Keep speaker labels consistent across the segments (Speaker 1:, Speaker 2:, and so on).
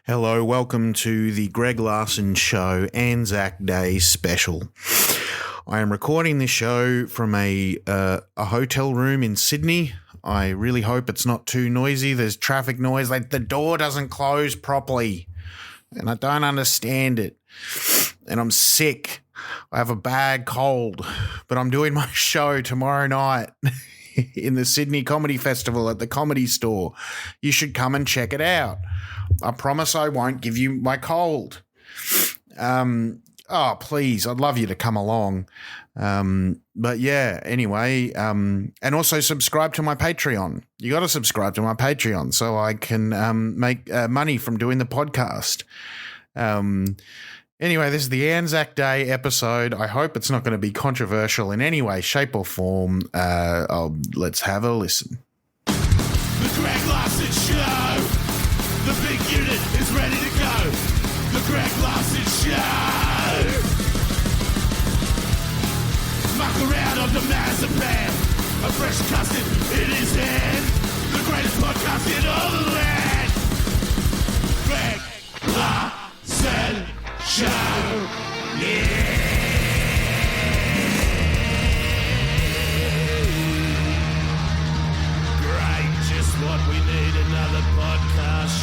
Speaker 1: Hello, welcome to the Greg Larson Show Anzac Day Special. I am recording this show from a hotel room in Sydney. I really hope it's not too noisy. There's traffic noise, like the door doesn't close properly, and I don't understand it. And I'm sick. I have a bad cold, but I'm doing my show tomorrow night in the Sydney Comedy Festival at the Comedy Store. You should come and check it out. I promise I won't give you my cold. Please, I'd love you to come along. But yeah, anyway, and also subscribe to my Patreon. You got to subscribe to my Patreon so I can make money from doing the podcast. Anyway, this is the Anzac Day episode. I hope it's not going to be controversial in any way, shape, or form. Let's have a listen.
Speaker 2: The Greg Larson Show. The big unit is ready to go. The Greg Larson Show. Muck around on the marzipan. A fresh custard in his hand. The greatest podcast in all the land. Greg Larson Show. Yeah. Great, just what we need, another podcast show.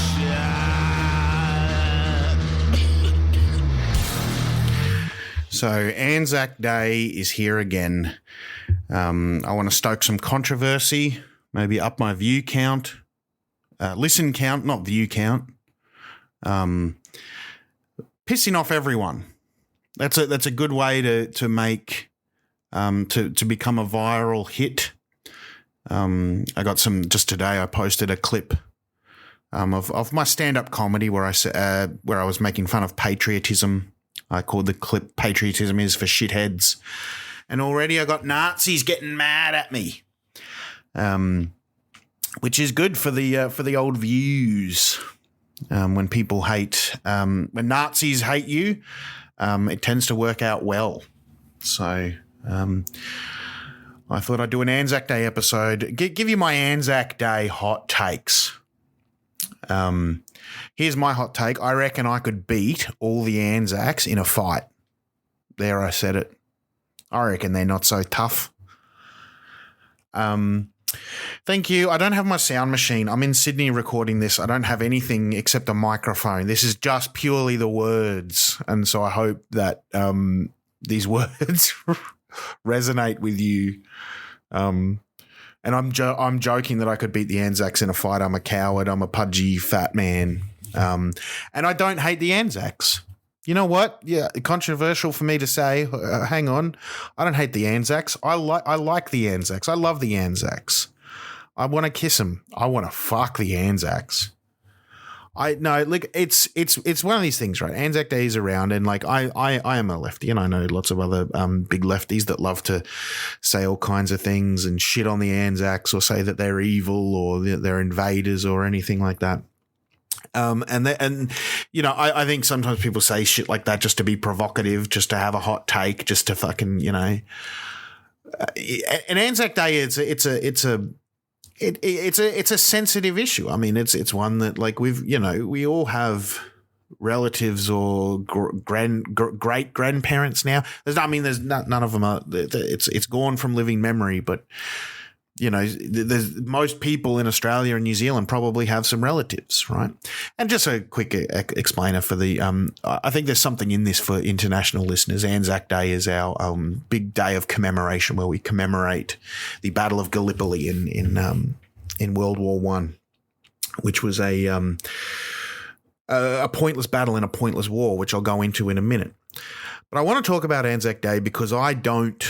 Speaker 1: So Anzac Day is here again. I want to stoke some controversy, maybe up my view count, listen count, not view count. Pissing off everyone. That's a good way to make to become a viral hit. I got some just today. I posted a clip of my stand-up comedy where I was making fun of patriotism. I called the clip "Patriotism is for shitheads," and already I got Nazis getting mad at me, which is good for the old views. When people hate, when Nazis hate you, it tends to work out well. So I thought I'd do an Anzac Day episode, give you my Anzac Day hot takes. Here's my hot take. I reckon I could beat all the Anzacs in a fight. There, I said it. I reckon they're not so tough. Thank you. I don't have my sound machine. I'm in Sydney recording this. I don't have anything except a microphone. This is just purely the words. And so I hope that these words resonate with you. And I'm joking that I could beat the Anzacs in a fight. I'm a coward. I'm a pudgy fat man. And I don't hate the Anzacs. You know what? Yeah, controversial for me to say. Hang on. I don't hate the Anzacs. I like the Anzacs. I love the Anzacs. I want to kiss them. I want to fuck the Anzacs. It's one of these things, right? Anzac Day is around, and like I am a lefty, and I know lots of other big lefties that love to say all kinds of things and shit on the Anzacs or say that they're evil or they're invaders or anything like that. I think sometimes people say shit like that just to be provocative, just to have a hot take, just to fucking, an Anzac Day, it's a sensitive issue. I mean, it's one that like we all have relatives or great grandparents now. There's none of them are. It's gone from living memory, but there's most people in Australia and New Zealand probably have some relatives, right? And just a quick explainer for the I think there's something in this for international listeners. Anzac Day is our big day of commemoration where we commemorate the Battle of Gallipoli in World War One, which was a pointless battle in a pointless war, which I'll go into in a minute. But I want to talk about Anzac Day because I don't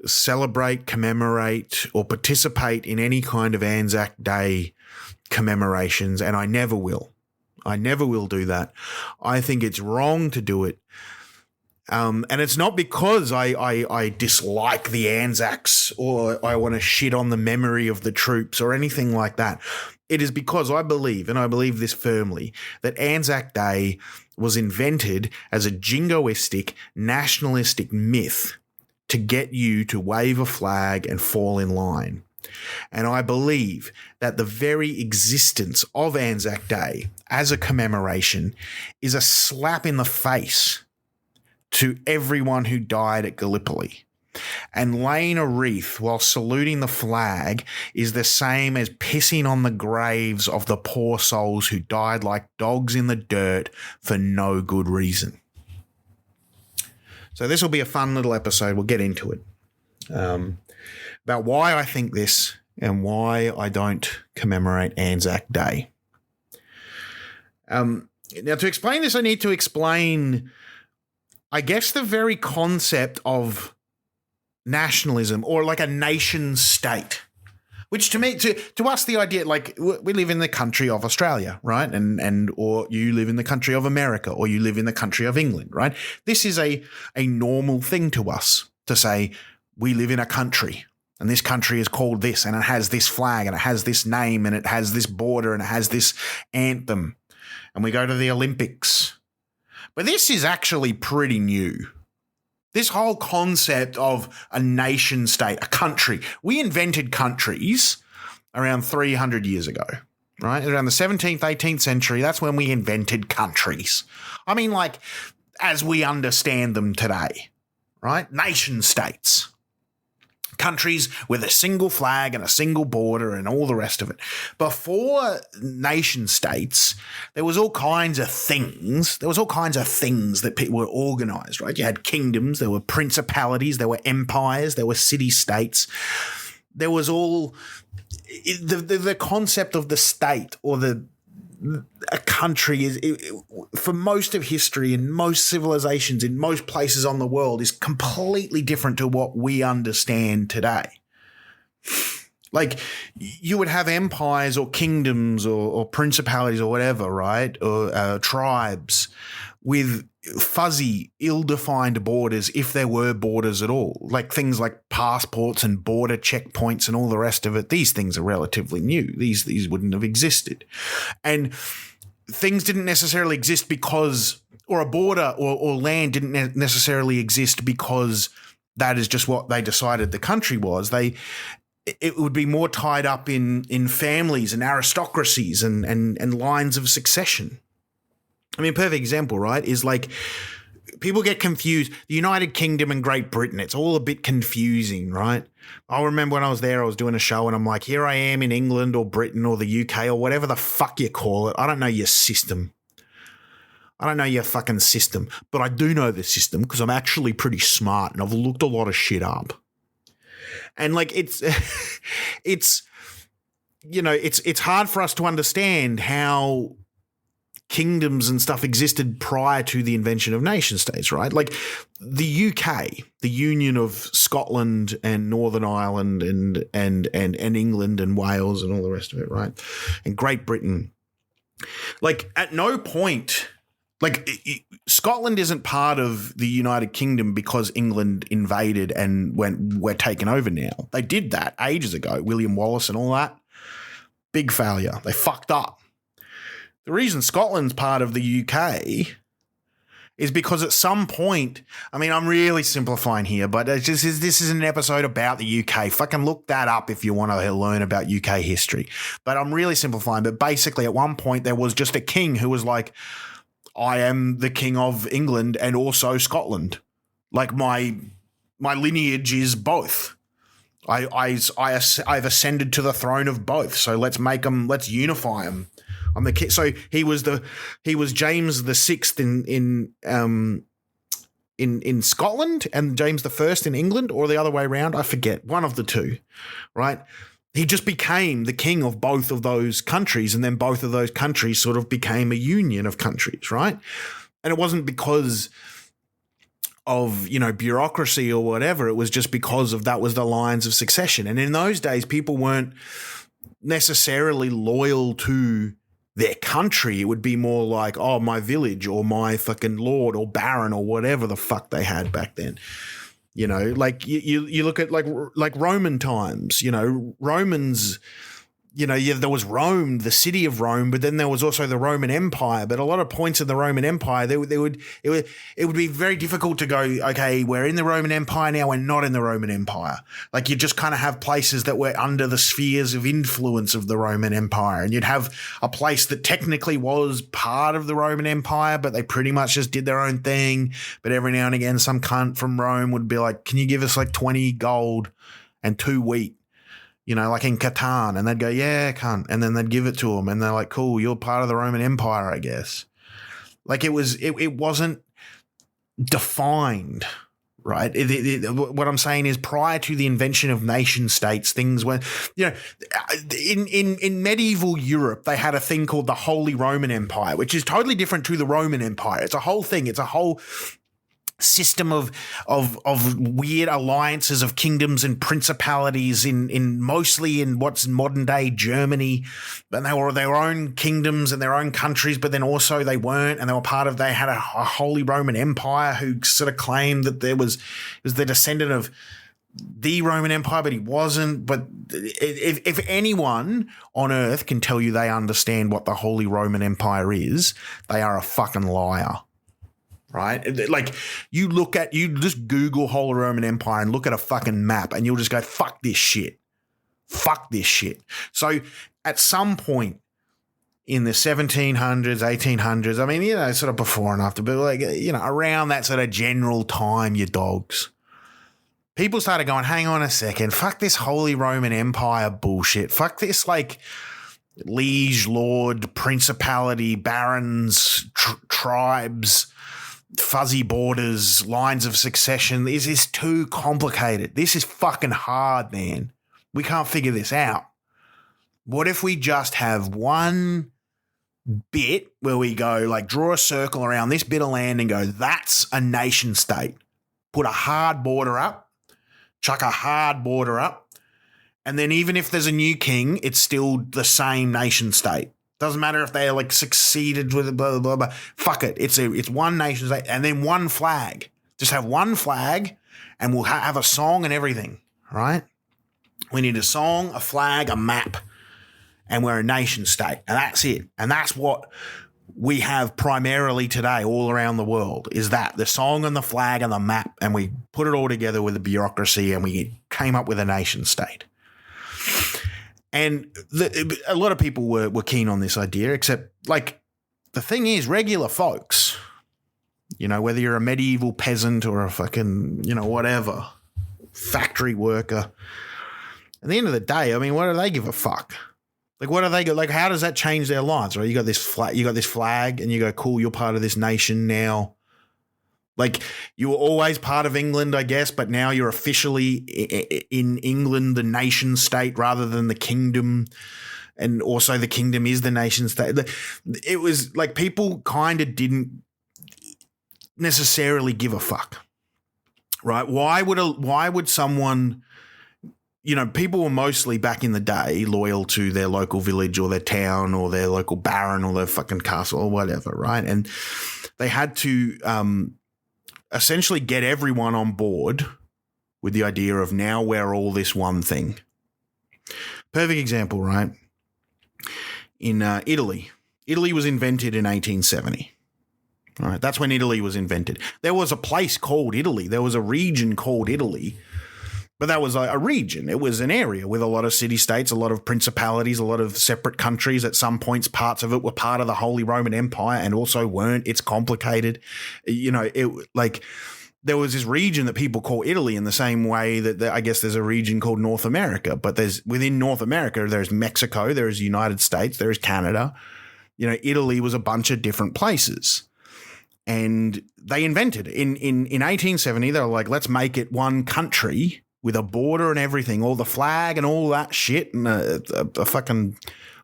Speaker 1: celebrate, commemorate, or participate in any kind of Anzac Day commemorations, and I never will. I never will do that. I think it's wrong to do it. And it's not because I dislike the Anzacs or I want to shit on the memory of the troops or anything like that. It is because I believe, and I believe this firmly, that Anzac Day was invented as a jingoistic, nationalistic myth to get you to wave a flag and fall in line. And I believe that the very existence of Anzac Day as a commemoration is a slap in the face to everyone who died at Gallipoli. And laying a wreath while saluting the flag is the same as pissing on the graves of the poor souls who died like dogs in the dirt for no good reason. So this will be a fun little episode. We'll get into it. About why I think this and why I don't commemorate Anzac Day. Now, to explain this, I need to explain, I guess, the very concept of nationalism, or like a nation state, which to me, to us, the idea, like, we live in the country of Australia, right? And or you live in the country of America, or you live in the country of England, right? This is a normal thing to us to say we live in a country, and this country is called this, and it has this flag, and it has this name, and it has this border, and it has this anthem, and we go to the Olympics. But this is actually pretty new. This whole concept of a nation state, a country. We invented countries around 300 years ago, right? Around the 17th, 18th century, that's when we invented countries. I mean, like, as we understand them today, right? Nation states. Countries with a single flag and a single border and all the rest of it. Before nation states, there was all kinds of things. There was all kinds of things that people were organized, right? You had kingdoms, there were principalities, there were empires, there were city-states. There was all the concept of the state, or a country is, for most of history, in most civilizations, in most places on the world, is completely different to what we understand today. Like, you would have empires or kingdoms or principalities or whatever, right? Or tribes with fuzzy, ill-defined borders, if there were borders at all. Like things like passports and border checkpoints and all the rest of it. These things are relatively new. These wouldn't have existed. And things didn't necessarily exist because, or a border or land didn't necessarily exist because that is just what they decided the country was. It would be more tied up in families and aristocracies and lines of succession. I mean, a perfect example, right, is like people get confused. The United Kingdom and Great Britain, it's all a bit confusing, right? I remember when I was there, I was doing a show and I'm like, here I am in England or Britain or the UK or whatever the fuck you call it. I don't know your system. I don't know your fucking system, but I do know the system because I'm actually pretty smart and I've looked a lot of shit up. And like it's you know, it's hard for us to understand how kingdoms and stuff existed prior to the invention of nation states, right? Like the UK, the union of Scotland and Northern Ireland and England and Wales and all the rest of it, right? And Great Britain. Like at no point, like Scotland isn't part of the United Kingdom because England invaded and went, we're taken over now. They did that ages ago. William Wallace and all that. Big failure. They fucked up. The reason Scotland's part of the UK is because at some point, I mean, I'm really simplifying here, but this is an episode about the UK. Fucking look that up if you want to learn about UK history. But I'm really simplifying. But basically, at one point, there was just a king who was like, I am the king of England and also Scotland. Like my lineage is both. I've ascended to the throne of both. So let's unify them. I'm the king. So he was James the Sixth in Scotland and James the First in England, or the other way around. I forget, one of the two, right? He just became the king of both of those countries, and then both of those countries sort of became a union of countries, right? And it wasn't because of, you know, bureaucracy or whatever. It was just because of that was the lines of succession. And in those days, people weren't necessarily loyal to their country. It would be more like, oh, my village or my fucking lord or baron or whatever the fuck they had back then. You know, like you look at like Roman times, you know, Romans, there was Rome, the city of Rome, but then there was also the Roman Empire. But a lot of points in the Roman Empire, it would be very difficult to go, okay, we're in the Roman Empire now, we're not in the Roman Empire. Like you just kind of have places that were under the spheres of influence of the Roman Empire. And you'd have a place that technically was part of the Roman Empire, but they pretty much just did their own thing. But every now and again, some cunt from Rome would be like, can you give us like 20 gold and 2 wheat? Like in Catan, and they'd go, yeah, cunt. And then they'd give it to them, and they're like, cool, you're part of the Roman Empire, I guess. Like it wasn't defined, right? What I'm saying is prior to the invention of nation states, things were, in medieval Europe, they had a thing called the Holy Roman Empire, which is totally different to the Roman Empire. It's a whole thing. It's a whole system of weird alliances of kingdoms and principalities in mostly in what's modern day Germany, and they were their own kingdoms and their own countries, but then also they weren't, and they had a Holy Roman Empire who sort of claimed that it was the descendant of the Roman Empire, but he wasn't. But if anyone on earth can tell you they understand what the Holy Roman Empire is, they are a fucking liar. Right? Like you just Google Holy Roman Empire and look at a fucking map and you'll just go, fuck this shit. Fuck this shit. So at some point in the 1700s, 1800s, I mean, sort of before and after, but like, around that sort of general time, you dogs, people started going, hang on a second, fuck this Holy Roman Empire bullshit. Fuck this like liege, lord, principality, barons, tribes, fuzzy borders, lines of succession. This is too complicated. This is fucking hard, man. We can't figure this out. What if we just have one bit where we go, like, draw a circle around this bit of land and go, that's a nation state. Put a hard border up, chuck a hard border up, and then even if there's a new king, it's still the same nation state. Doesn't matter if they like succeeded with it, blah, blah, blah. Fuck it. It's one nation state and then one flag. Just have one flag and we'll have a song and everything, right? We need a song, a flag, a map, and we're a nation state. And that's it. And that's what we have primarily today all around the world is that the song and the flag and the map. And we put it all together with the bureaucracy and we came up with a nation state. And a lot of people were keen on this idea, except like the thing is regular folks, whether you're a medieval peasant or a fucking, whatever, factory worker, at the end of the day, I mean, what do they give a fuck? Like, what do they go? Like, how does that change their lives? Right? You got this flag and you go, cool, you're part of this nation now. Like you were always part of England, I guess, but now you're officially in England, the nation state, rather than the kingdom. And also the kingdom is the nation state. It was like people kind of didn't necessarily give a fuck, right? Why would someone, people were mostly back in the day loyal to their local village or their town or their local baron or their fucking castle or whatever, right? And they had to essentially get everyone on board with the idea of now we're all this one thing. Perfect example, right? In Italy. Italy was invented in 1870. All right, that's when Italy was invented. There was a place called Italy. There was a region called Italy, but that was a region. It was an area with a lot of city-states, a lot of principalities, a lot of separate countries. At some points, parts of it were part of the Holy Roman Empire and also weren't. It's complicated. There was this region that people call Italy in the same way that I guess there's a region called North America, but within North America, there's Mexico, there's United States, there's Canada. Italy was a bunch of different places. And they invented it. In 1870, they were like, let's make it one country with a border and everything, all the flag and all that shit and a fucking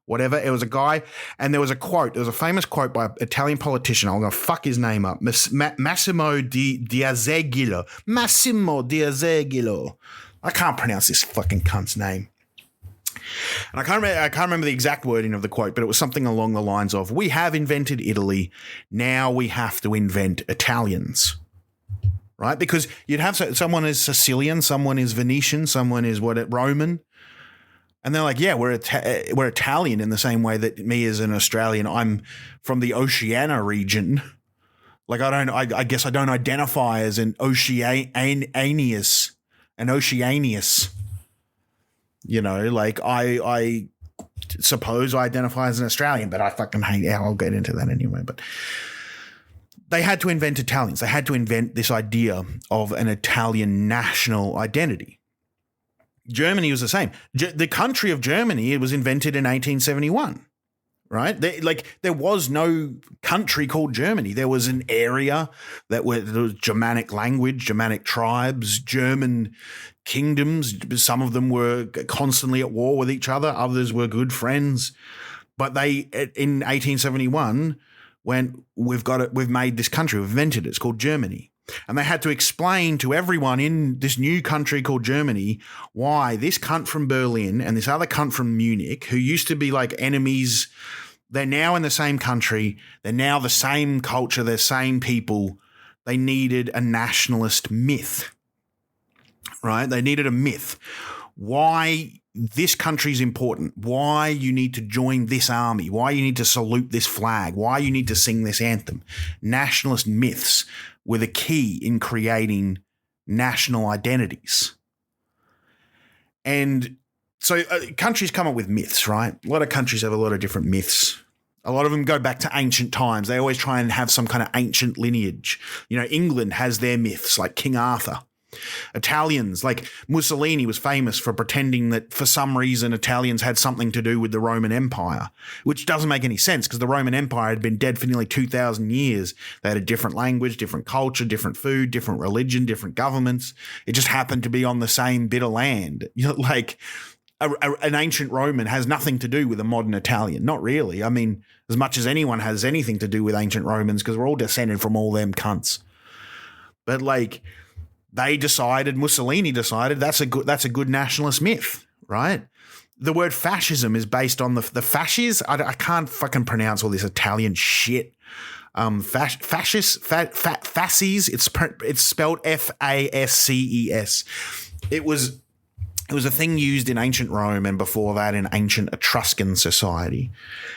Speaker 1: whatever. It was a guy, and there was a quote. There was a famous quote by an Italian politician. I'm going to fuck his name up. Massimo D'Azeglio. Massimo D'Azeglio. I can't pronounce this fucking cunt's name. And I can't remember the exact wording of the quote, but it was something along the lines of, we have invented Italy, now we have to invent Italians. Right? Because you'd have someone is Sicilian, someone is Venetian, someone is Roman. And they're like, yeah, we're Italian in the same way that me as an Australian, I'm from the Oceania region. Like I guess I don't identify as an Oceanius. You know, like I suppose I identify as an Australian, but I fucking hate it. I'll get into that anyway. But they had to invent Italians. They had to invent this idea of an Italian national identity. Germany was the same. The country of Germany, it was invented in 1871. Right? There was no country called Germany. There was an area there was Germanic language, Germanic tribes, German kingdoms. Some of them were constantly at war with each other. Others were good friends. But in 1871, when we've made this country, we've invented it. It's called Germany. And they had to explain to everyone in this new country called Germany why this cunt from Berlin and this other cunt from Munich, who used to be like enemies, they're now in the same country. They're now the same culture. They're same people. They needed a nationalist myth, right? They needed a myth. Why this country's important, why you need to join this army, why you need to salute this flag, why you need to sing this anthem. Nationalist myths were the key in creating national identities. And so countries come up with myths, right? A lot of countries have a lot of different myths. A lot of them go back to ancient times. They always try and have some kind of ancient lineage. You know, England has their myths like King Arthur. Italians, like Mussolini was famous for pretending that for some reason Italians had something to do with the Roman Empire, which doesn't make any sense because the Roman Empire had been dead for nearly 2,000 years. They had a different language, different culture, different food, different religion, different governments. It just happened to be on the same bit of land. You know, like an ancient Roman has nothing to do with a modern Italian. Not really. I mean, as much as anyone has anything to do with ancient Romans because we're all descended from all them cunts. But like, Mussolini decided that's a good nationalist myth, right? The word fascism is based on the fasces. I can't fucking pronounce all this Italian shit. Fasces. It's spelled Fasces. It was a thing used in ancient Rome and before that in ancient Etruscan society,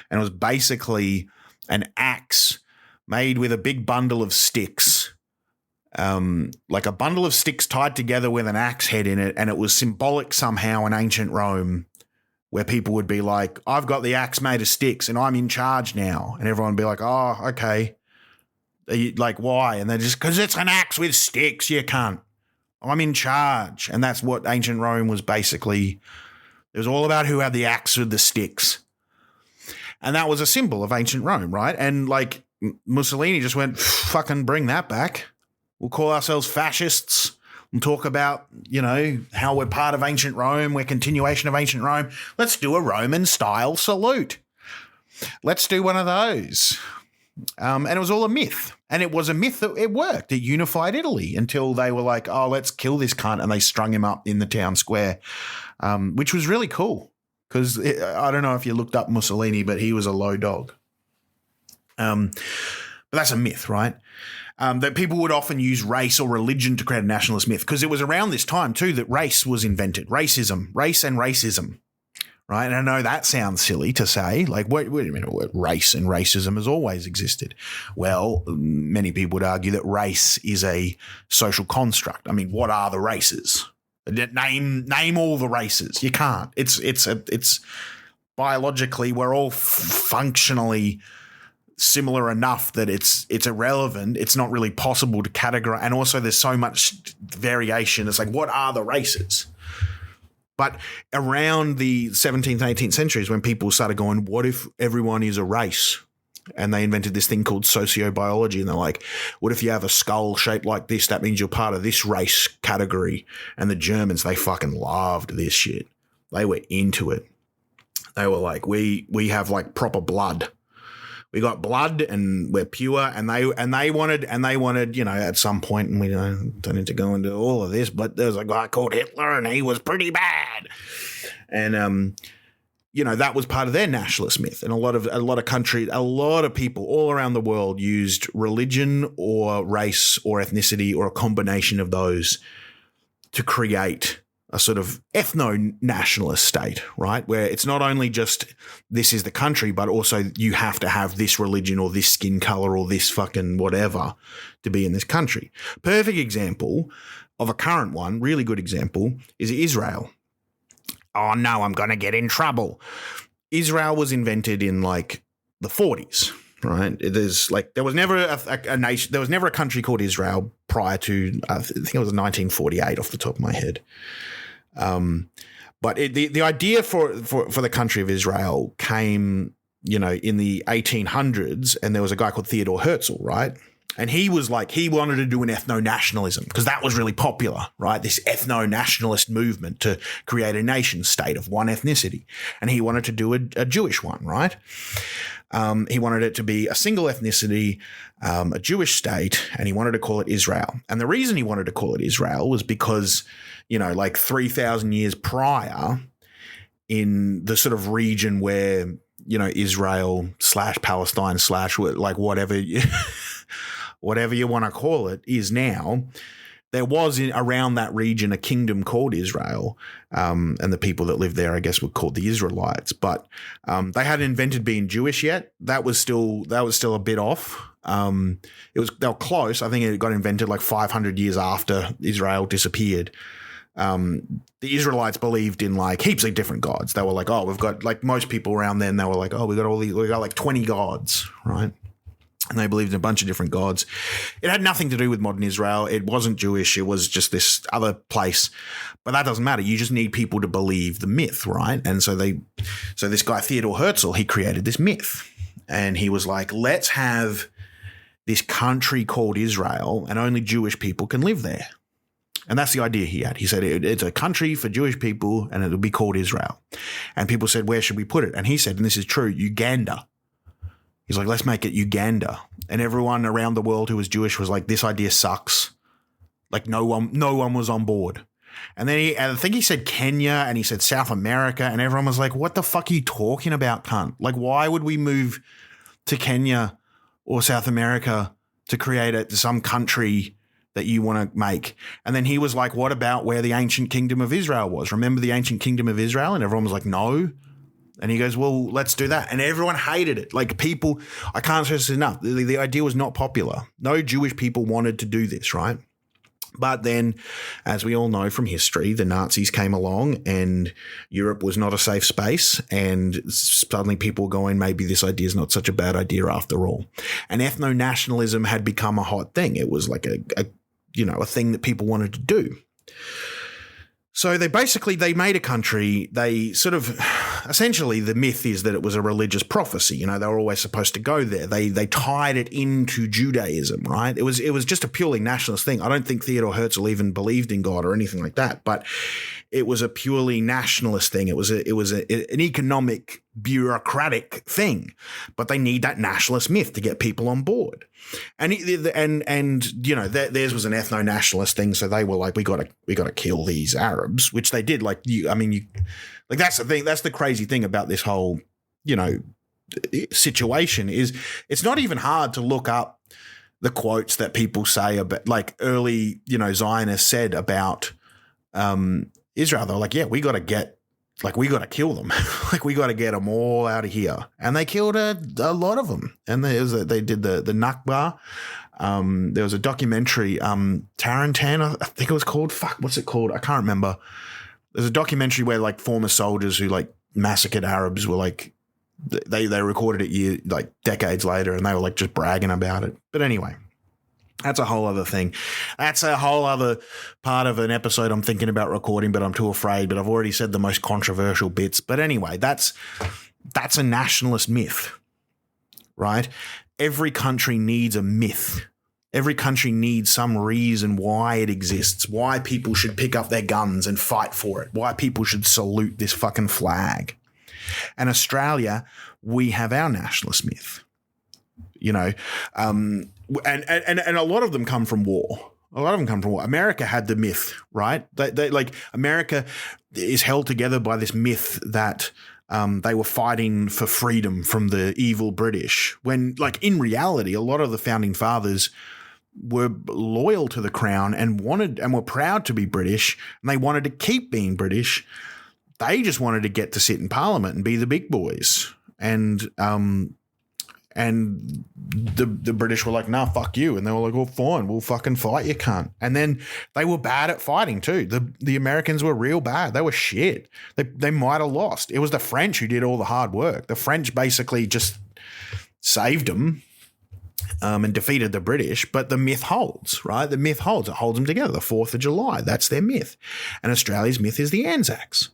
Speaker 1: and it was basically an axe made with a big bundle of sticks. Like a bundle of sticks tied together with an axe head in it, and it was symbolic somehow in ancient Rome where people would be like, I've got the axe made of sticks and I'm in charge now. And everyone would be like, oh, okay. Like, why? And they're just, because it's an axe with sticks, you can't. I'm in charge. And that's what ancient Rome was basically. It was all about who had the axe with the sticks. And that was a symbol of ancient Rome, right? And like Mussolini just went, fucking bring that back. We'll call ourselves fascists and talk about, you know, how we're part of ancient Rome. We're continuation of ancient Rome. Let's do a Roman-style salute. Let's do one of those. And it was all a myth. And it was a myth that it worked. It unified Italy until they were like, oh, let's kill this cunt. And they strung him up in the town square, which was really cool. Because I don't know if you looked up Mussolini, but he was a low dog. But that's a myth, right? That people would often use race or religion to create a nationalist myth because it was around this time too that race was invented. Race and racism, right? And I know that sounds silly to say, like, wait a minute, race and racism has always existed. Well, many people would argue that race is a social construct. I mean, what are the races? Name all the races. You can't. It's biologically, we're all functionally similar enough that it's irrelevant. It's not really possible to categorize. And also there's so much variation. It's like, what are the races? But around the 17th, 18th centuries when people started going, what if everyone is a race? And they invented this thing called sociobiology. And they're like, what if you have a skull shaped like this? That means you're part of this race category. And the Germans, they fucking loved this shit. They were into it. They were like, we have like proper blood. We got blood and we're pure, and they wanted, you know, at some point, and we don't need to go into all of this, but there was a guy called Hitler and he was pretty bad. And, you know, that was part of their nationalist myth. And a lot of countries, a lot of people all around the world used religion or race or ethnicity or a combination of those to create a sort of ethno-nationalist state, right? Where it's not only just this is the country, but also you have to have this religion or this skin color or this fucking whatever to be in this country. Perfect example of a current one, really good example, is Israel. Oh no, I'm going to get in trouble. Israel was invented in like the 40s, right? There was never a nation, there was never a country called Israel prior to, I think it was 1948 off the top of my head. But the idea for the country of Israel came, in the 1800s, and there was a guy called Theodore Herzl, right? And he was like, he wanted to do an ethno-nationalism because that was really popular, right? This ethno-nationalist movement to create a nation state of one ethnicity. And he wanted to do a Jewish one, right? He wanted it to be a single ethnicity, a Jewish state, and he wanted to call it Israel. And the reason he wanted to call it Israel was because, 3,000 years prior, in the sort of region where, Israel / Palestine / like whatever you want to call it is now, there was around that region a kingdom called Israel, and the people that lived there, I guess, were called the Israelites. But they hadn't invented being Jewish yet. That was still a bit off. They were close. I think it got invented like 500 years after Israel disappeared. The Israelites believed in like heaps of different gods. They were like, oh, we've got like most people around then. They were like, oh, we got like 20 gods, right? And they believed in a bunch of different gods. It had nothing to do with modern Israel. It wasn't Jewish. It was just this other place. But that doesn't matter. You just need people to believe the myth, right? And so this guy, Theodore Herzl, he created this myth. And he was like, let's have this country called Israel and only Jewish people can live there. And that's the idea he had. He said it's a country for Jewish people and it'll be called Israel. And people said, where should we put it? And he said, and this is true, Uganda. He's like, let's make it Uganda. And everyone around the world who was Jewish was like, this idea sucks. Like no one was on board. And then I think he said Kenya and he said South America. And everyone was like, what the fuck are you talking about, cunt? Like, why would we move to Kenya or South America to create some country that you want to make? And then he was like, what about where the ancient kingdom of Israel was? Remember the ancient kingdom of Israel? And everyone was like, no. And he goes, well, let's do that. And everyone hated it. Like people, I can't stress this enough. The idea was not popular. No Jewish people wanted to do this, right? But then, as we all know from history, the Nazis came along and Europe was not a safe space. And suddenly people were going, maybe this idea is not such a bad idea after all. And ethno-nationalism had become a hot thing. It was like a thing that people wanted to do. So they made a country. They sort of, essentially the myth is that it was a religious prophecy. They were always supposed to go there. They tied it into Judaism, right? It was just a purely nationalist thing. I don't think Theodore Herzl even believed in God or anything like that, but it was a purely nationalist thing. It was an economic, bureaucratic thing, but they need that nationalist myth to get people on board. And theirs was an ethno-nationalist thing. So they were like, we got to kill these Arabs, which they did. Like that's the thing. That's the crazy thing about this whole, situation is it's not even hard to look up the quotes that people say about like early, Zionists said about Israel. They're like, yeah, we got to kill them. Like we got to get them all out of here. And they killed a lot of them. And they did the Nakba. There was a documentary, Tarantan, I think it was called. Fuck, what's it called? I can't remember. There's a documentary where like former soldiers who like massacred Arabs were like, they recorded it decades later and they were like just bragging about it. But anyway, that's a whole other thing. That's a whole other part of an episode I'm thinking about recording, but I'm too afraid. But I've already said the most controversial bits. But anyway, that's a nationalist myth, right? Every country needs a myth. Every country needs some reason why it exists, why people should pick up their guns and fight for it, why people should salute this fucking flag. And Australia, we have our nationalist myth, and a lot of them come from war. A lot of them come from war. America had the myth, right? They like America is held together by this myth that they were fighting for freedom from the evil British. When, like in reality, a lot of the founding fathers were loyal to the crown and were proud to be British, and they wanted to keep being British. They just wanted to get to sit in Parliament and be the big boys. And the British were like, nah, fuck you. And they were like, well, fine, we'll fucking fight you, cunt. And then they were bad at fighting too. The Americans were real bad. They were shit. They might have lost. It was the French who did all the hard work. The French basically just saved them and defeated the British. But the myth holds, right? The myth holds. It holds them together. The 4th of July, that's their myth. And Australia's myth is the Anzacs.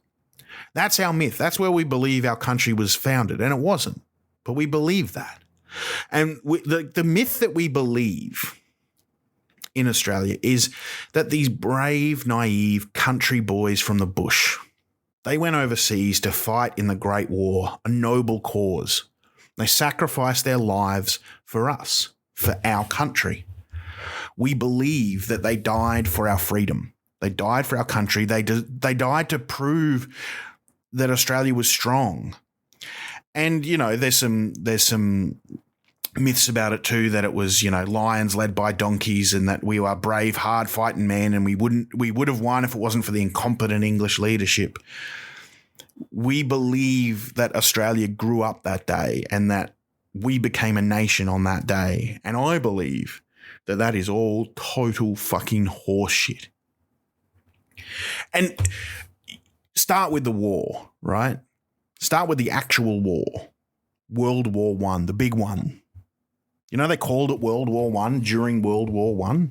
Speaker 1: That's our myth. That's where we believe our country was founded. And it wasn't. But we believe that. And the myth that we believe in Australia is that these brave, naive country boys from the bush, they went overseas to fight in the Great War, a noble cause. They sacrificed their lives for us, for our country. We believe that they died for our freedom. They died for our country. They died to prove that Australia was strong. And, you know, there's some myths about it too, that it was, you know, lions led by donkeys, and that we were brave, hard fighting men, and we would have won if it wasn't for the incompetent English leadership. We believe that Australia grew up that day and that we became a nation on that day. And I believe that that is all total fucking horseshit. And start with the war, right? Start with the actual war. World War I, the big one. You know, they called it World War I during World War I.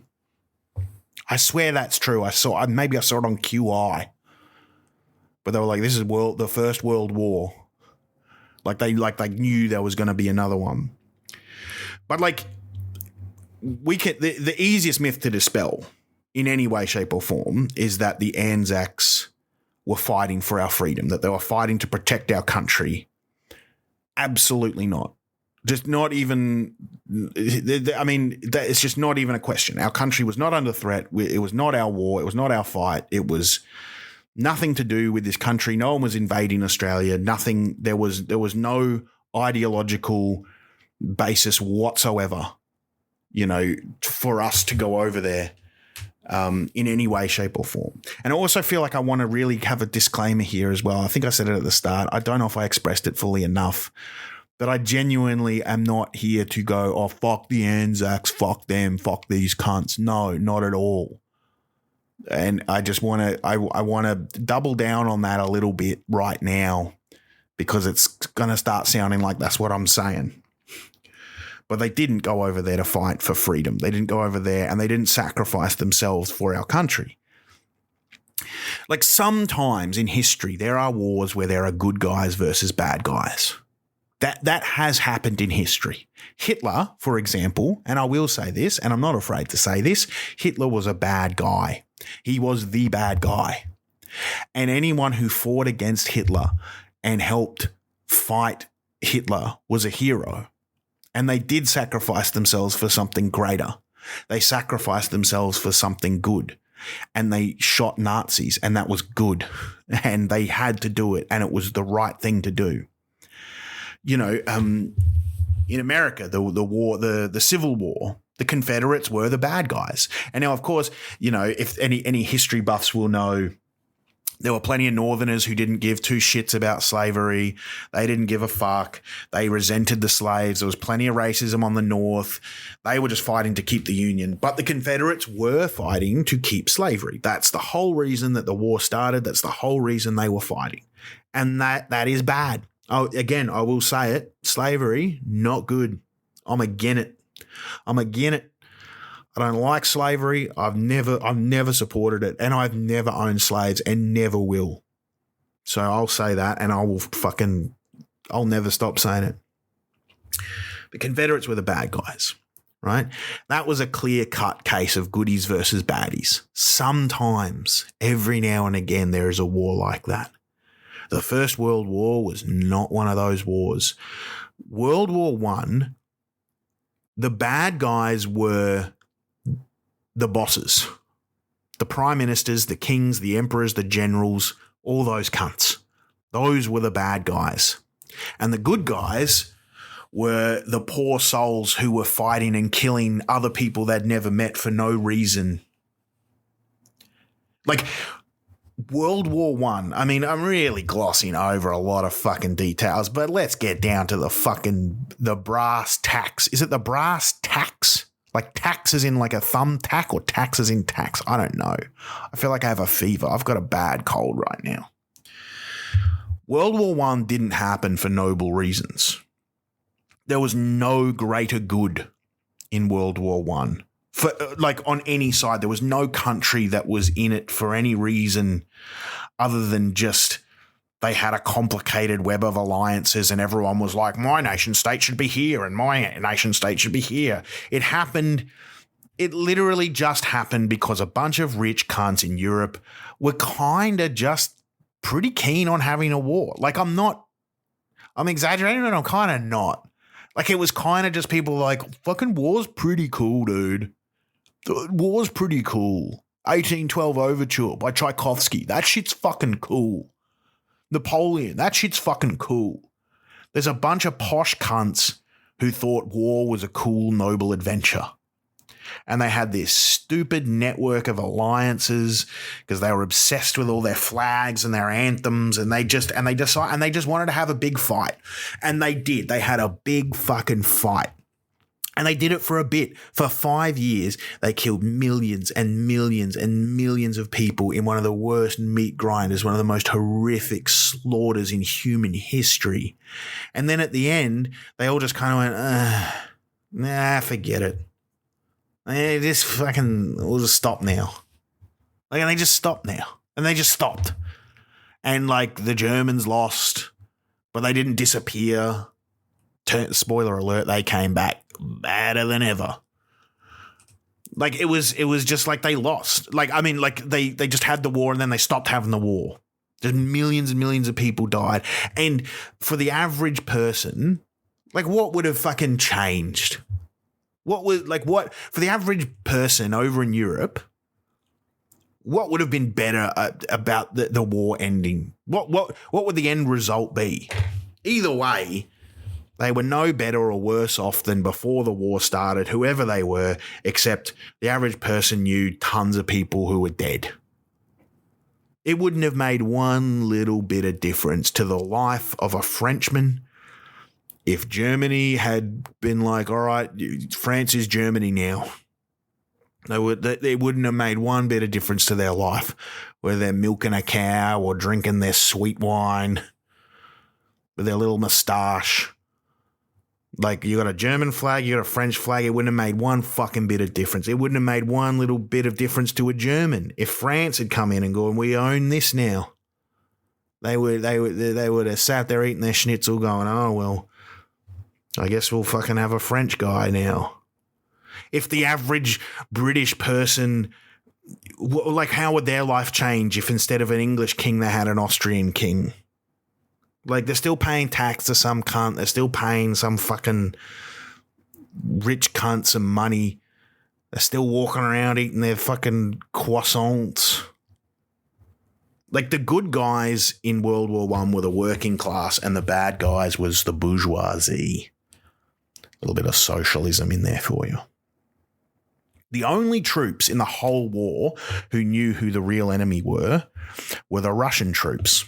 Speaker 1: I swear that's true. Maybe I saw it on QI. But they were like, this is the First World War. Like they knew there was going to be another one. But like, the easiest myth to dispel in any way, shape or form is that the Anzacs were fighting for our freedom, that they were fighting to protect our country. Absolutely not. Just not even, I mean, it's just not even a question. Our country was not under threat. It was not our war. It was not our fight. It was nothing to do with this country. No one was invading Australia. Nothing. There was no ideological basis whatsoever, you know, for us to go over there in any way, shape or form. And I also feel like I want to really have a disclaimer here as well. I think I said it at the start. I don't know if I expressed it fully enough, but I genuinely am not here to go, oh, fuck the Anzacs, fuck them, fuck these cunts. No, not at all. And I just want to, I want to double down on that a little bit right now, because it's going to start sounding like that's what I'm saying. But they didn't go over there to fight for freedom. They didn't go over there and they didn't sacrifice themselves for our country. Like, sometimes in history, there are wars where there are good guys versus bad guys. That has happened in history. Hitler, for example, and I will say this, and I'm not afraid to say this, Hitler was a bad guy. He was the bad guy. And anyone who fought against Hitler and helped fight Hitler was a hero. And they did sacrifice themselves for something greater. They sacrificed themselves for something good. And they shot Nazis, and that was good. And they had to do it, and it was the right thing to do. You know, in America, the war, the Civil War, the Confederates were the bad guys. And now, of course, you know, if any history buffs will know, there were plenty of Northerners who didn't give two shits about slavery. They didn't give a fuck. They resented the slaves. There was plenty of racism on the North. They were just fighting to keep the Union. But the Confederates were fighting to keep slavery. That's the whole reason that the war started. That's the whole reason they were fighting. And that is bad. Oh, again, I will say it. Slavery, not good. I'm against it. I don't like slavery. I've never supported it, and I've never owned slaves and never will. So I'll say that, and I'll never stop saying it. The Confederates were the bad guys, right? That was a clear-cut case of goodies versus baddies. Sometimes, every now and again, there is a war like that. The First World War was not one of those wars. World War I, the bad guys were the bosses, the prime ministers, the kings, the emperors, the generals, all those cunts. Those were the bad guys. And the good guys were the poor souls who were fighting and killing other people they'd never met for no reason. Like, World War One. I mean, I'm really glossing over a lot of fucking details, but let's get down to the brass tacks. Is it the brass tacks? Like taxes in like a thumbtack or taxes in tax? I don't know. I feel like I have a fever. I've got a bad cold right now. World War One didn't happen for noble reasons. There was no greater good in World War One. For like on any side, there was no country that was in it for any reason other than just they had a complicated web of alliances and everyone was like, my nation state should be here and my nation state should be here. It happened. It literally just happened because a bunch of rich cunts in Europe were kind of just pretty keen on having a war. Like I'm exaggerating, but I'm kind of not. Like it was kind of just people like, fucking war's pretty cool, dude. The war's pretty cool. 1812 Overture by Tchaikovsky. That shit's fucking cool. Napoleon. That shit's fucking cool. There's a bunch of posh cunts who thought war was a cool, noble adventure. And they had this stupid network of alliances because they were obsessed with all their flags and their anthems and they just wanted to have a big fight. And they did. They had a big fucking fight. And they did it for a bit. For 5 years, they killed millions and millions and millions of people in one of the worst meat grinders, one of the most horrific slaughters in human history. And then at the end, they all just kind of went, nah, forget it. We'll just stop now. Like, and they just stopped now. And they just stopped. And, like, the Germans lost, but they didn't disappear. Spoiler alert, they came back badder than ever. Like, it was just like they lost. Like, I mean, like, they just had the war and then they stopped having the war. Just millions and millions of people died. And for the average person, like, what would have fucking changed? What for the average person over in Europe, what would have been better about the war ending? What would the end result be? Either way, they were no better or worse off than before the war started, whoever they were, except the average person knew tons of people who were dead. It wouldn't have made one little bit of difference to the life of a Frenchman if Germany had been like, all right, France is Germany now. They wouldn't have made one bit of difference to their life, whether they're milking a cow or drinking their sweet wine with their little moustache. Like, you got a German flag, you got a French flag, it wouldn't have made one fucking bit of difference. It wouldn't have made one little bit of difference to a German. If France had come in and gone, we own this now, they would have sat there eating their schnitzel going, oh, well, I guess we'll fucking have a French guy now. If the average British person, like, how would their life change if instead of an English king, they had an Austrian king? Like, they're still paying tax to some cunt. They're still paying some fucking rich cunt some money. They're still walking around eating their fucking croissants. Like, the good guys in World War I were the working class and the bad guys was the bourgeoisie. A little bit of socialism in there for you. The only troops in the whole war who knew who the real enemy were the Russian troops.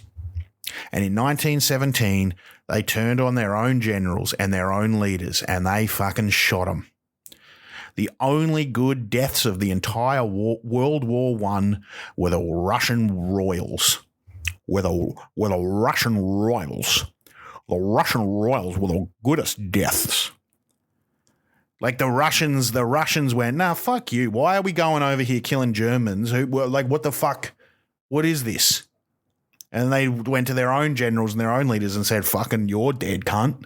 Speaker 1: And in 1917, they turned on their own generals and their own leaders, and they fucking shot them. The only good deaths of the entire World War I were the Russian royals. The Russian royals were the goodest deaths. Like, the Russians went, nah, fuck you. Why are we going over here killing Germans? Who were like, what the fuck? What is this? And they went to their own generals and their own leaders and said, fucking, you're dead, cunt.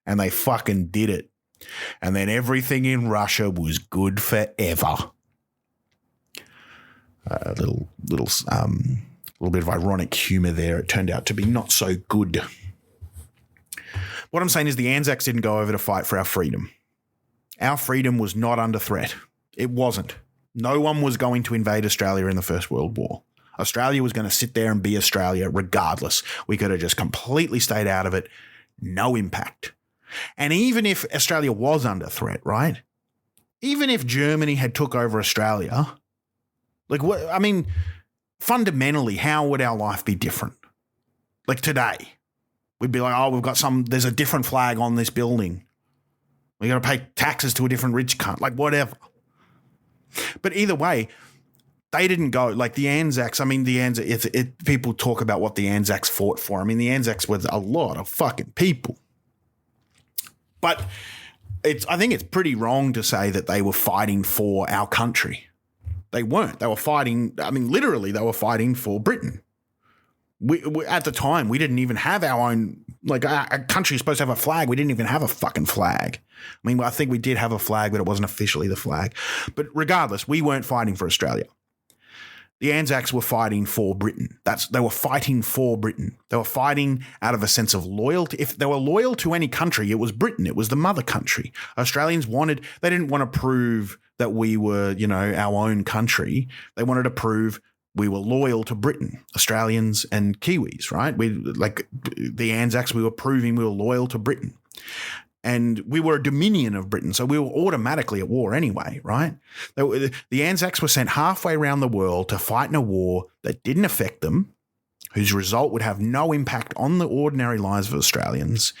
Speaker 1: And they fucking did it. And then everything in Russia was good forever. A little bit of ironic humor there. It turned out to be not so good. What I'm saying is the Anzacs didn't go over to fight for our freedom. Our freedom was not under threat. It wasn't. No one was going to invade Australia in the First World War. Australia was going to sit there and be Australia regardless. We could have just completely stayed out of it. No impact. And even if Australia was under threat, right? Even if Germany had took over Australia, like what? I mean, fundamentally, how would our life be different? Like today, we'd be like, oh, there's a different flag on this building. We got to pay taxes to a different rich cunt, like whatever. But either way, they didn't go like the Anzacs. I mean, people talk about what the Anzacs fought for. I mean, the Anzacs were a lot of fucking people. But I think it's pretty wrong to say that they were fighting for our country. They weren't. They were fighting. I mean, literally, they were fighting for Britain. We at the time, we didn't even have our own. Like our country is supposed to have a flag. We didn't even have a fucking flag. I mean, I think we did have a flag, but it wasn't officially the flag. But regardless, we weren't fighting for Australia. The Anzacs were fighting for Britain. They were fighting for Britain. They were fighting out of a sense of loyalty. If they were loyal to any country, it was Britain. It was the mother country. Australians they didn't want to prove that we were, our own country. They wanted to prove we were loyal to Britain, Australians and Kiwis, right? Like the Anzacs, we were proving we were loyal to Britain. And we were a dominion of Britain, so we were automatically at war anyway, right? The Anzacs were sent halfway around the world to fight in a war that didn't affect them, whose result would have no impact on the ordinary lives of Australians,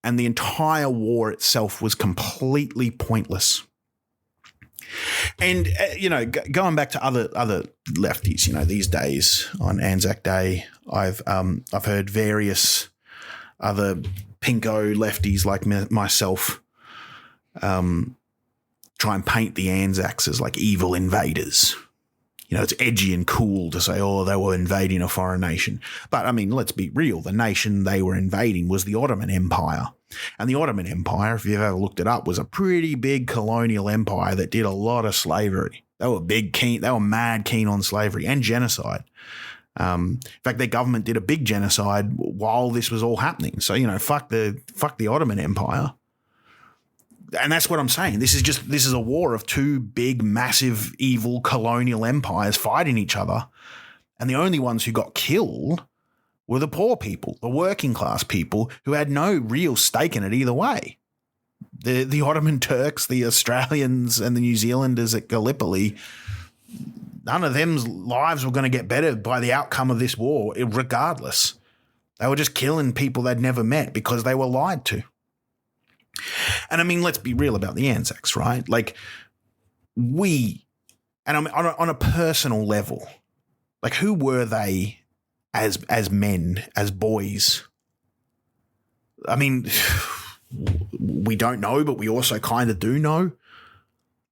Speaker 1: and the entire war itself was completely pointless. And, going back to other lefties, these days on Anzac Day, I've heard various other pinko lefties like myself try and paint the Anzacs as like evil invaders. It's edgy and cool to say, oh, they were invading a foreign nation. But, I mean, let's be real. The nation they were invading was the Ottoman Empire. And the Ottoman Empire, if you've ever looked it up, was a pretty big colonial empire that did a lot of slavery. They were mad keen on slavery and genocide. In fact, their government did a big genocide while this was all happening. So, fuck the Ottoman Empire. And that's what I'm saying. This is a war of two big, massive, evil colonial empires fighting each other. And the only ones who got killed were the poor people, the working class people who had no real stake in it either way. The Ottoman Turks, the Australians and the New Zealanders at Gallipoli, none of them's lives were going to get better by the outcome of this war, regardless. They were just killing people they'd never met because they were lied to. And I mean, let's be real about the Anzacs, right? Like on a personal level, like who were they as men, as boys? I mean, we don't know, but we also kind of do know.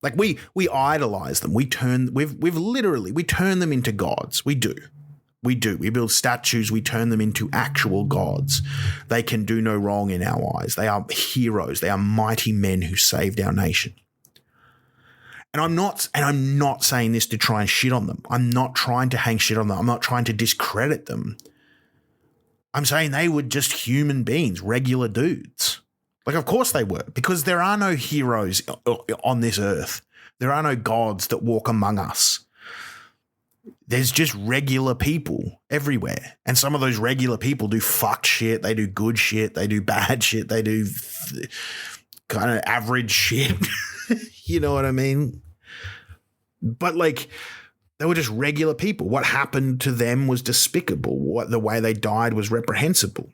Speaker 1: Like we idolize them. We turn them into gods. We do. We build statues. We turn them into actual gods. They can do no wrong in our eyes. They are heroes. They are mighty men who saved our nation. And I'm not saying this to try and shit on them. I'm not trying to hang shit on them. I'm not trying to discredit them. I'm saying they were just human beings, regular dudes. Like, of course they were, because there are no heroes on this earth. There are no gods that walk among us. There's just regular people everywhere. And some of those regular people do fucked shit. They do good shit. They do bad shit. They do kind of average shit. You know what I mean? But like, they were just regular people. What happened to them was despicable. The way they died was reprehensible.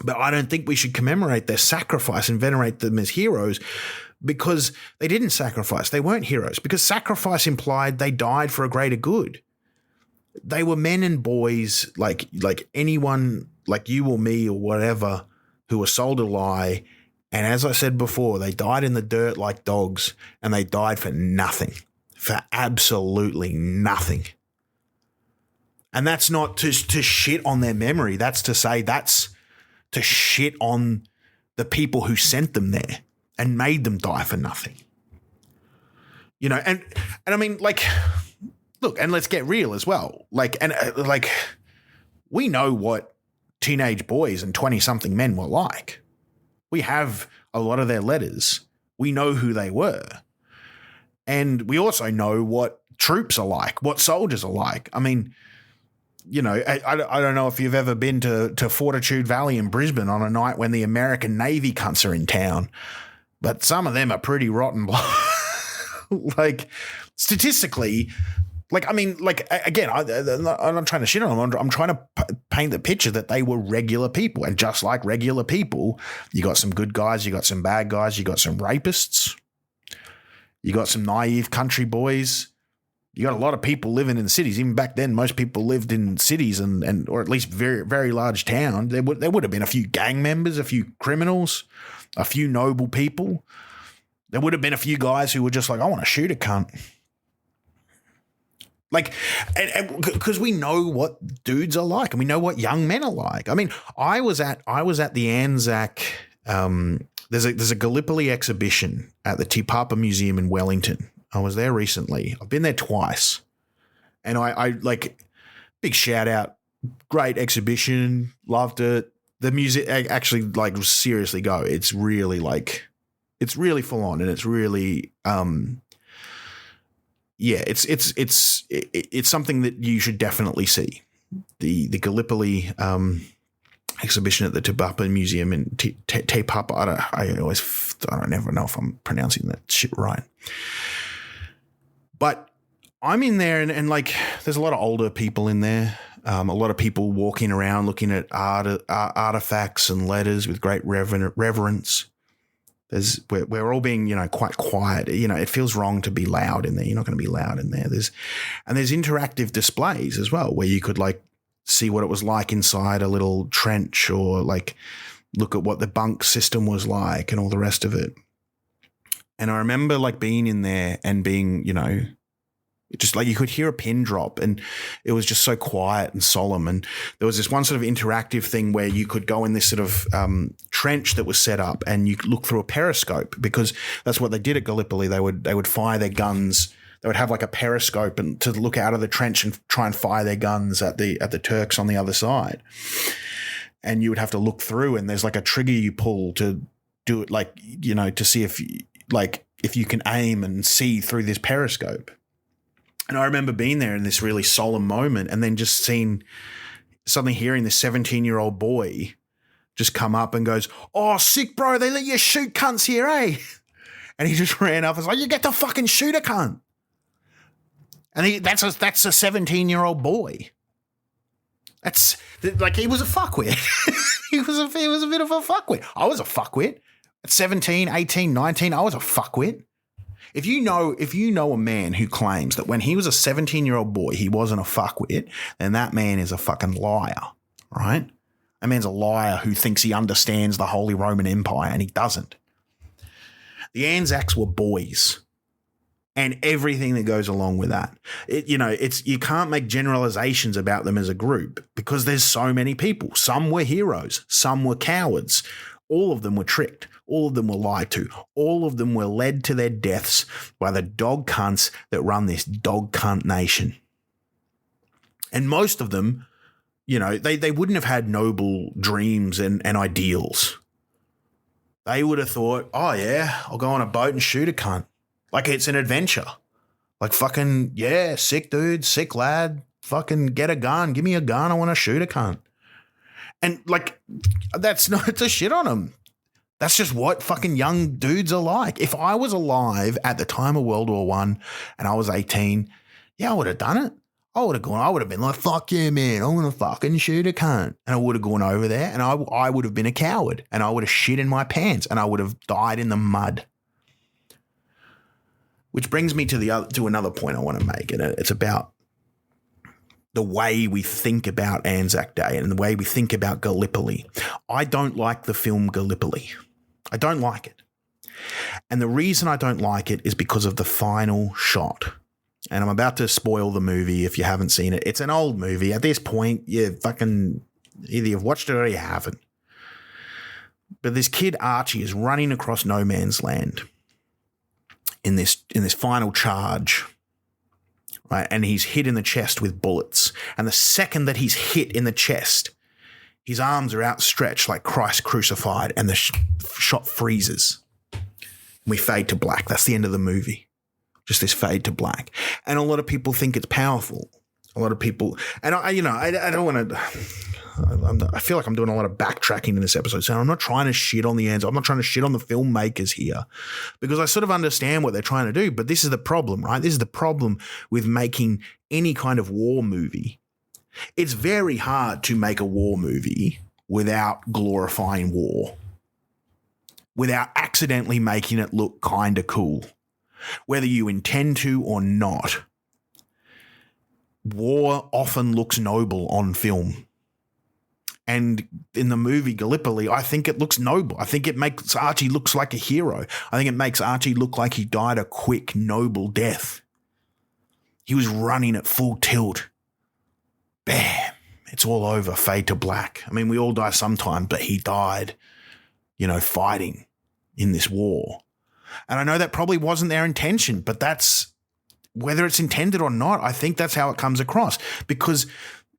Speaker 1: But I don't think we should commemorate their sacrifice and venerate them as heroes, because they didn't sacrifice. They weren't heroes, because sacrifice implied they died for a greater good. They were men and boys like anyone, like you or me or whatever, who were sold a lie. And as I said before, they died in the dirt like dogs, and they died for nothing, for absolutely nothing. And that's not to shit on their memory. That's to say that's to shit on the people who sent them there and made them die for nothing. And I mean, like, look, and let's get real as well. Like, we know what teenage boys and 20-something men were like. We have a lot of their letters. We know who they were. And we also know what troops are like, what soldiers are like. I mean, I don't know if you've ever been to Fortitude Valley in Brisbane on a night when the American Navy cunts are in town, but some of them are pretty rotten. Like, statistically, like, I mean, like, again, I'm not trying to shit on them. I'm trying to paint the picture that they were regular people. And just like regular people, you got some good guys, you got some bad guys, you got some rapists, you got some naive country boys. You got a lot of people living in cities. Even back then, most people lived in cities and or at least very, very large town. There would have been a few gang members, a few criminals, a few noble people. There would have been a few guys who were just like, I want to shoot a cunt. Like, and because we know what dudes are like and we know what young men are like. I mean, I was at the Anzac. There's a Gallipoli exhibition at the Te Papa Museum in Wellington. I was there recently. I've been there twice. And I like, big shout out, great exhibition, loved it. The music, actually, like, seriously go. It's really full on and it's really, it's something that you should definitely see. The Gallipoli exhibition at the Te Papa Museum in Te Papa. I never know if I'm pronouncing that shit right. But I'm in there and like, there's a lot of older people in there. A lot of people walking around looking at artifacts and letters with great reverence. We're all being, quite quiet. It feels wrong to be loud in there. You're not going to be loud in there. There's interactive displays as well where you could like see what it was like inside a little trench or like look at what the bunk system was like and all the rest of it. And I remember like being in there and being, just like you could hear a pin drop and it was just so quiet and solemn. And there was this one sort of interactive thing where you could go in this sort of trench that was set up and you could look through a periscope because that's what they did at Gallipoli. They would fire their guns. They would have like a periscope and to look out of the trench and try and fire their guns at the Turks on the other side. And you would have to look through and there's like a trigger you pull to do it, like, to see if you can aim and see through this periscope. And I remember being there in this really solemn moment and then just suddenly hearing this 17-year-old boy just come up and goes, "Oh, sick, bro. They let you shoot cunts here, eh?" And he just ran up and was like, "You get to fucking shoot a cunt." And that's a 17-year-old boy. That's like, he was a fuckwit. he was a bit of a fuckwit. I was a fuckwit. At 17, 18, 19, I was a fuckwit. If you know a man who claims that when he was a 17-year-old boy, he wasn't a fuckwit, then that man is a fucking liar, right? That man's a liar who thinks he understands the Holy Roman Empire and he doesn't. The Anzacs were boys and everything that goes along with that. You can't make generalizations about them as a group because there's so many people. Some were heroes, some were cowards. All of them were tricked. All of them were lied to. All of them were led to their deaths by the dog cunts that run this dog cunt nation. And most of them, they wouldn't have had noble dreams and ideals. They would have thought, oh yeah, I'll go on a boat and shoot a cunt. Like it's an adventure. Like fucking, yeah, sick dude, sick lad, fucking get a gun. Give me a gun. I want to shoot a cunt. And like, that's not to shit on them. That's just what fucking young dudes are like. If I was alive at the time of World War I and I was 18, yeah, I would have done it. I would have been like, fuck yeah, man, I'm going to fucking shoot a cunt. And I would have gone over there and I would have been a coward and I would have shit in my pants and I would have died in the mud. Which brings me to another point I want to make. And it's about the way we think about Anzac Day and the way we think about Gallipoli. I don't like the film Gallipoli. I don't like it. And the reason I don't like it is because of the final shot. And I'm about to spoil the movie if you haven't seen it. It's an old movie. At this point, you fucking either you've watched it or you haven't. But this kid Archie is running across no man's land in this final charge. Right, and he's hit in the chest with bullets. And the second that he's hit in the chest, his arms are outstretched like Christ crucified, and the shot freezes. And we fade to black. That's the end of the movie. Just this fade to black. And a lot of people think it's powerful. A lot of people, and I don't want to. I feel like I'm doing a lot of backtracking in this episode. So I'm not trying to shit on the ends. I'm not trying to shit on the filmmakers here, because I sort of understand what they're trying to do. But this is the problem, right? This is the problem with making any kind of war movie. It's very hard to make a war movie without glorifying war, without accidentally making it look kind of cool, whether you intend to or not. War often looks noble on film. And in the movie Gallipoli, I think it looks noble. I think it makes Archie look like a hero. I think it makes Archie look like he died a quick, noble death. He was running at full tilt. Bam. It's all over. Fade to black. I mean, we all die sometime, but he died, fighting in this war. And I know that probably wasn't their intention, but that's, whether it's intended or not, I think that's how it comes across. Because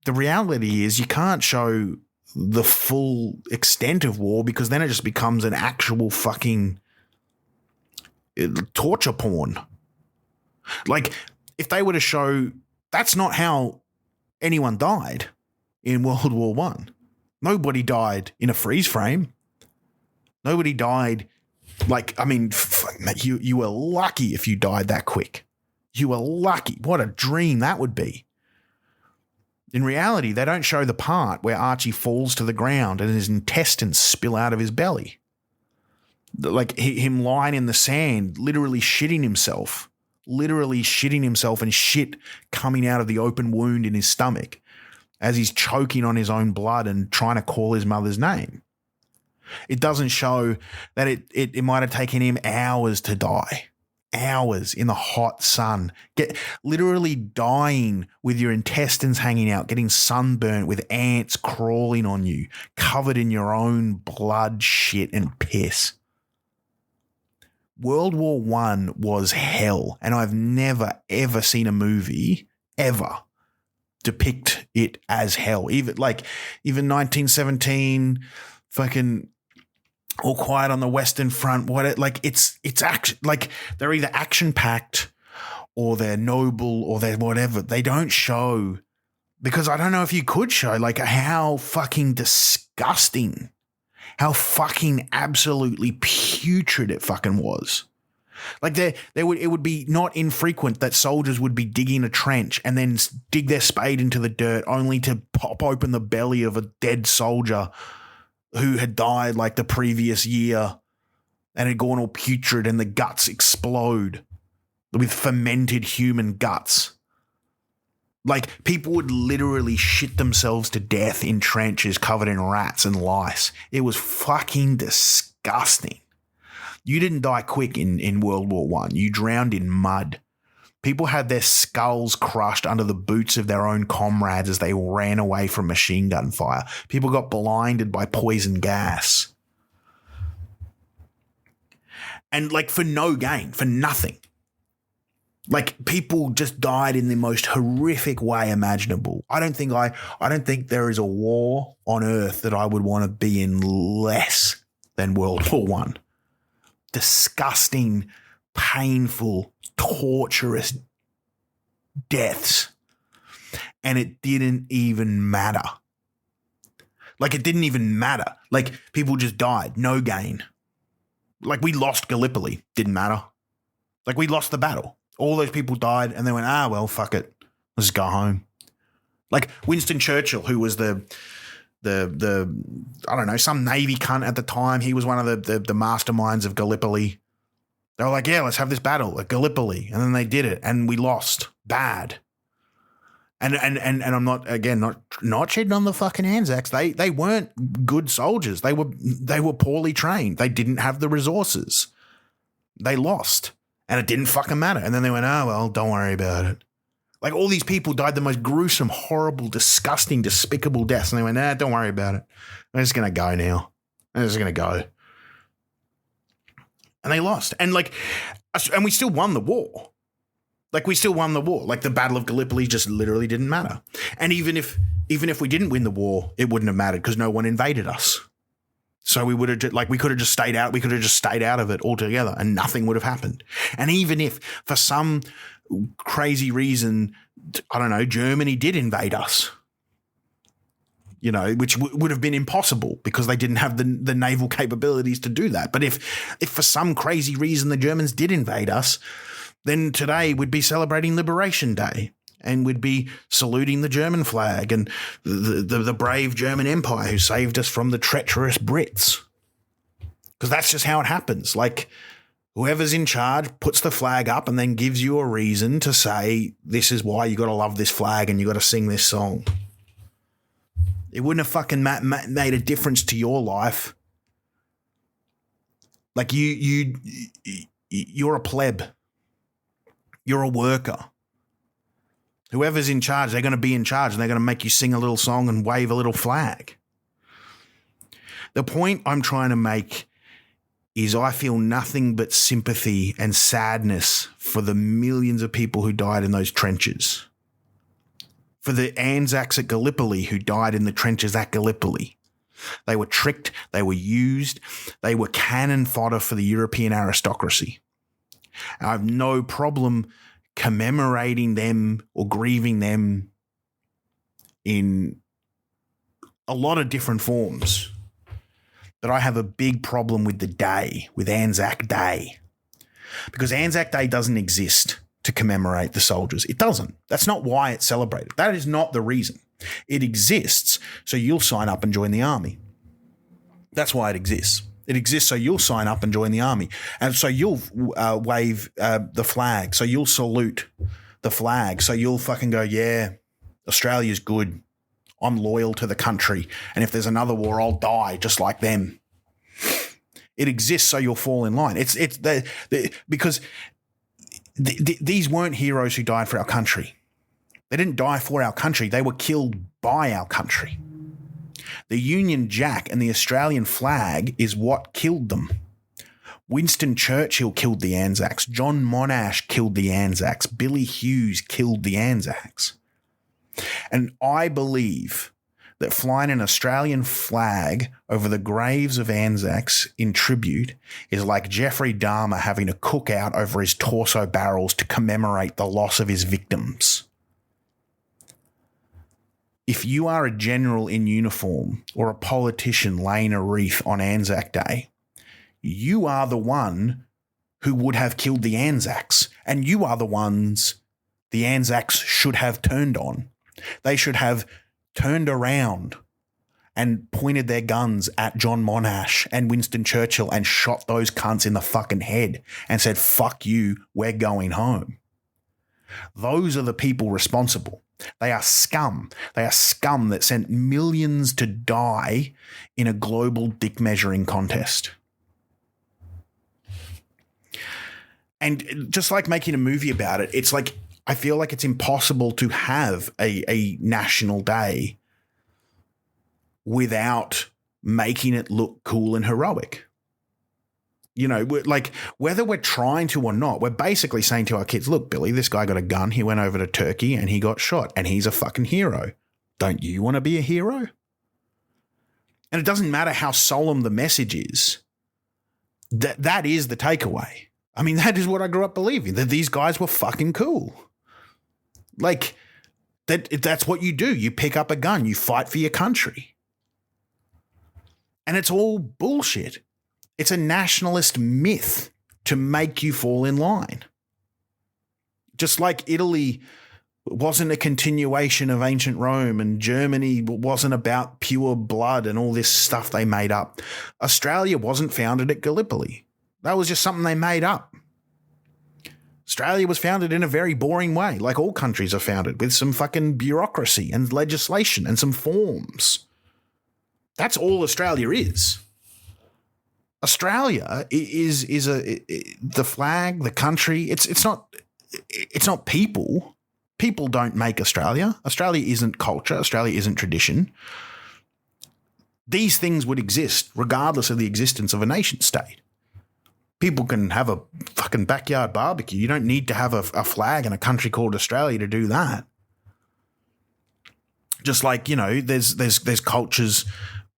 Speaker 1: the reality is you can't show the full extent of war, because then it just becomes an actual fucking torture porn. Like, if they were to show, that's not how anyone died in World War I. Nobody died in a freeze frame. Nobody died you were lucky if you died that quick. You were lucky. What a dream that would be. In reality, they don't show the part where Archie falls to the ground and his intestines spill out of his belly. Like him lying in the sand, literally shitting himself and shit coming out of the open wound in his stomach as he's choking on his own blood and trying to call his mother's name. It doesn't show that it might have taken him hours to die. Hours in the hot sun, literally dying with your intestines hanging out, getting sunburnt with ants crawling on you, covered in your own blood, shit, and piss. World War I was hell, and I've never, ever seen a movie ever depict it as hell. Even 1917, fucking All Quiet on the Western Front, it's action, like they're either action packed or they're noble or they're whatever. They don't show, because I don't know if you could show like how fucking disgusting, how fucking absolutely putrid it fucking was. Like it would be not infrequent that soldiers would be digging a trench and then dig their spade into the dirt only to pop open the belly of a dead soldier who had died like the previous year and had gone all putrid, and the guts explode with fermented human guts. Like, people would literally shit themselves to death in trenches covered in rats and lice. It was fucking disgusting. You didn't die quick in World War I. You drowned in mud. People had their skulls crushed under the boots of their own comrades as they ran away from machine gun fire. People got blinded by poison gas. And like for no gain, for nothing. Like, people just died in the most horrific way imaginable. I don't think there is a war on earth that I would want to be in less than World War I. Disgusting, painful, torturous deaths. And it didn't even matter. Like, it didn't even matter. Like, people just died. No gain. Like, we lost Gallipoli. Didn't matter. Like, we lost the battle. All those people died and they went, well, fuck it. Let's just go home. Like Winston Churchill, who was the I don't know, some Navy cunt at the time. He was one of the masterminds of Gallipoli. They were like, yeah, let's have this battle at Gallipoli. And then they did it and we lost bad. And I'm not shitting on the fucking Anzacs. They weren't good soldiers. They were poorly trained. They didn't have the resources. They lost. And it didn't fucking matter. And then they went, well, don't worry about it. Like, all these people died the most gruesome, horrible, disgusting, despicable deaths. And they went, don't worry about it. I'm just going to go now. I'm just going to go. And they lost. And we still won the war. Like, we still won the war. Like, the Battle of Gallipoli just literally didn't matter. And even if we didn't win the war, it wouldn't have mattered because no one invaded us. So we could have just stayed out. We could have just stayed out of it altogether and nothing would have happened. And even if for some crazy reason, I don't know, Germany did invade us. You know, which would have been impossible because they didn't have the naval capabilities to do that. But if for some crazy reason the Germans did invade us, then today we'd be celebrating Liberation Day and we'd be saluting the German flag and the brave German Empire who saved us from the treacherous Brits. Because that's just how it happens. Like, whoever's in charge puts the flag up and then gives you a reason to say, this is why you got to love this flag and you got to sing this song. It wouldn't have fucking made a difference to your life. Like you're a pleb. You're a worker. Whoever's in charge, they're going to be in charge and they're going to make you sing a little song and wave a little flag. The point I'm trying to make is I feel nothing but sympathy and sadness for the millions of people who died in those trenches. For the Anzacs at Gallipoli who died in the trenches at Gallipoli. They were tricked, they were used, they were cannon fodder for the European aristocracy. I have no problem commemorating them or grieving them in a lot of different forms. But I have a big problem with the day, with Anzac Day. Because Anzac Day doesn't exist to commemorate the soldiers. It doesn't. That's not why it's celebrated. That is not the reason. It exists so you'll sign up and join the army. That's why it exists. It exists so you'll sign up and join the army. And so you'll wave the flag. So you'll salute the flag. So you'll fucking go, yeah, Australia's good. I'm loyal to the country. And if there's another war, I'll die just like them. It exists so you'll fall in line. Because these weren't heroes who died for our country. They didn't die for our country. They were killed by our country. The Union Jack and the Australian flag is what killed them. Winston Churchill killed the Anzacs. John Monash killed the Anzacs. Billy Hughes killed the Anzacs. And I believe that flying an Australian flag over the graves of Anzacs in tribute is like Jeffrey Dahmer having a cookout over his torso barrels to commemorate the loss of his victims. If you are a general in uniform or a politician laying a wreath on Anzac Day, you are the one who would have killed the Anzacs, and you are the ones the Anzacs should have turned on. They should have turned around and pointed their guns at John Monash and Winston Churchill and shot those cunts in the fucking head and said, fuck you, we're going home. Those are the people responsible. They are scum. They are scum that sent millions to die in a global dick measuring contest. And just like making a movie about it, it's like, I feel like it's impossible to have a national day without making it look cool and heroic. You know, like whether we're trying to or not, we're basically saying to our kids, look, Billy, this guy got a gun. He went over to Turkey and he got shot and he's a fucking hero. Don't you want to be a hero? And it doesn't matter how solemn the message is. That is the takeaway. I mean, that is what I grew up believing, that these guys were fucking cool. Like, that's what you do. You pick up a gun. You fight for your country. And it's all bullshit. It's a nationalist myth to make you fall in line. Just like Italy wasn't a continuation of ancient Rome and Germany wasn't about pure blood and all this stuff they made up. Australia wasn't founded at Gallipoli. That was just something they made up. Australia was founded in a very boring way, like all countries are founded, with some fucking bureaucracy and legislation and some forms. That's all Australia is. Australia is the flag, the country. It's not people. People don't make Australia. Australia isn't culture. Australia isn't tradition. These things would exist regardless of the existence of a nation state. People can have a fucking backyard barbecue. You don't need to have a flag in a country called Australia to do that. Just like, you know, there's cultures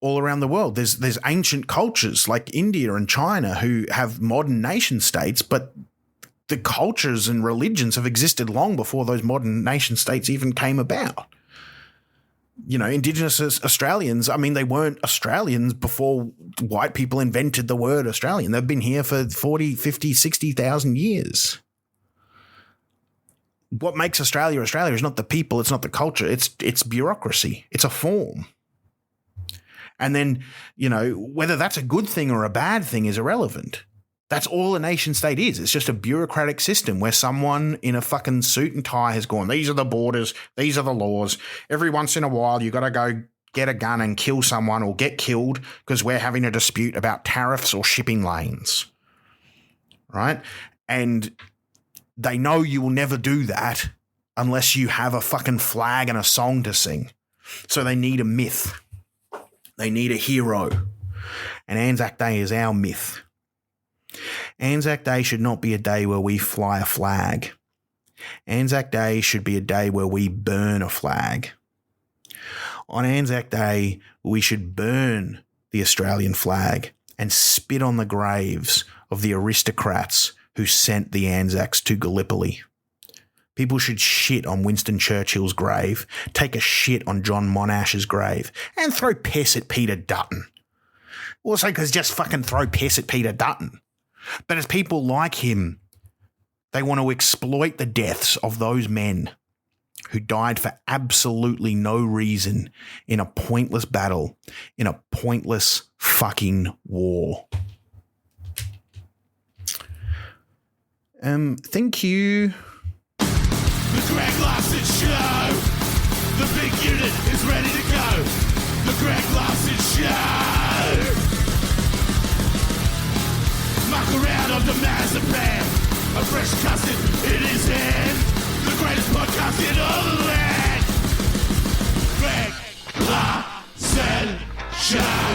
Speaker 1: all around the world. There's ancient cultures like India and China who have modern nation states, but the cultures and religions have existed long before those modern nation states even came about. You know, Indigenous Australians, I mean, they weren't Australians before white people invented the word Australian. They've been here for 40, 50, 60,000 years. What makes Australia Australia is not the people, it's not the culture, it's bureaucracy. It's a form. And then, you know, whether that's a good thing or a bad thing is irrelevant. That's all a nation state is. It's just a bureaucratic system where someone in a fucking suit and tie has gone, these are the borders, these are the laws. Every once in a while, you got to go get a gun and kill someone or get killed because we're having a dispute about tariffs or shipping lanes. Right? And they know you will never do that unless you have a fucking flag and a song to sing. So they need a myth. They need a hero. And Anzac Day is our myth. Anzac Day should not be a day where we fly a flag. Anzac Day should be a day where we burn a flag. On Anzac Day, we should burn the Australian flag and spit on the graves of the aristocrats who sent the Anzacs to Gallipoli. People should shit on Winston Churchill's grave, take a shit on John Monash's grave, and throw piss at Peter Dutton. Also, because just fucking throw piss at Peter Dutton. But as people like him, they want to exploit the deaths of those men who died for absolutely no reason in a pointless battle, in a pointless fucking war. Thank you.
Speaker 2: The Greg Larson Show. The big unit is ready to go. The Greg Larson Show. Muck around on the Mazapan. A fresh custard in his hand. The greatest podcast in all the land. Greg Larson Show.